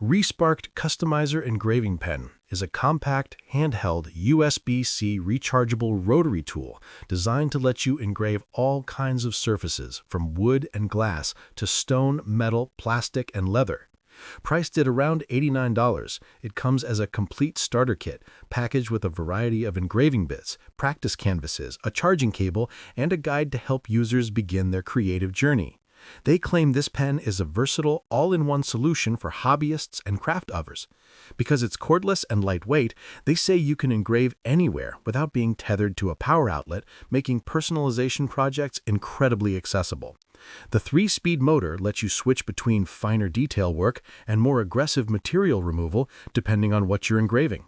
Resparked Customizer Engraving Pen is a compact, handheld, USB-C rechargeable rotary tool designed to let you engrave all kinds of surfaces, from wood and glass to stone, metal, plastic, and leather. Priced at around $89, it comes as a complete starter kit, packaged with a variety of engraving bits, practice canvases, a charging cable, and a guide to help users begin their creative journey. They claim this pen is a versatile, all-in-one solution for hobbyists and craft lovers. Because it's cordless and lightweight, they say you can engrave anywhere without being tethered to a power outlet, making personalization projects incredibly accessible. The 3-speed motor lets you switch between finer detail work and more aggressive material removal depending on what you're engraving.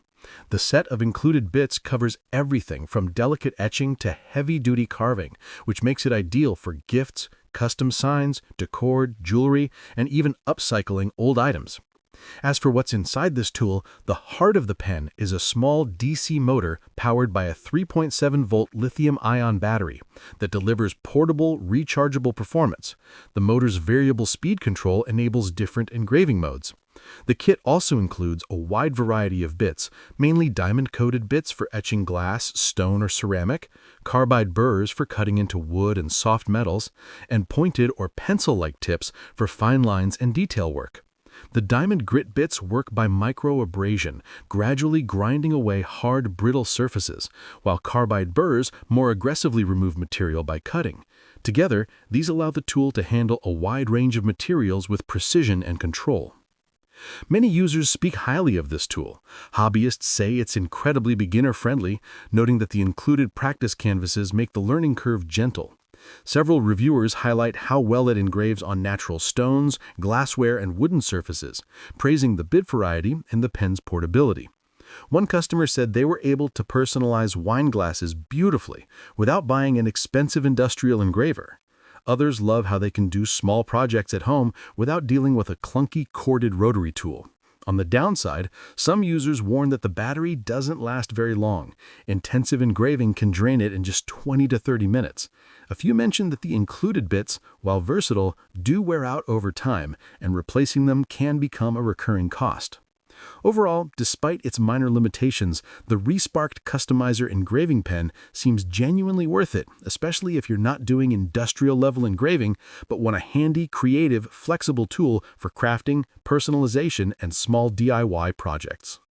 The set of included bits covers everything from delicate etching to heavy-duty carving, which makes it ideal for gifts, custom signs, decor, jewelry, and even upcycling old items. As for what's inside this tool, the heart of the pen is a small DC motor powered by a 3.7-volt lithium-ion battery that delivers portable, rechargeable performance. The motor's variable speed control enables different engraving modes. The kit also includes a wide variety of bits, mainly diamond-coated bits for etching glass, stone, or ceramic, carbide burrs for cutting into wood and soft metals, and pointed or pencil-like tips for fine lines and detail work. The diamond grit bits work by microabrasion, gradually grinding away hard, brittle surfaces, while carbide burrs more aggressively remove material by cutting. Together, these allow the tool to handle a wide range of materials with precision and control. Many users speak highly of this tool. Hobbyists say it's incredibly beginner-friendly, noting that the included practice canvases make the learning curve gentle. Several reviewers highlight how well it engraves on natural stones, glassware, and wooden surfaces, praising the bit variety and the pen's portability. One customer said they were able to personalize wine glasses beautifully without buying an expensive industrial engraver. Others love how they can do small projects at home without dealing with a clunky corded rotary tool. On the downside, some users warn that the battery doesn't last very long. Intensive engraving can drain it in just 20 to 30 minutes. A few mentioned that the included bits, while versatile, do wear out over time, and replacing them can become a recurring cost. Overall, despite its minor limitations, the Resparked Customizer Engraving Pen seems genuinely worth it, especially if you're not doing industrial-level engraving, but want a handy, creative, flexible tool for crafting, personalization, and small DIY projects.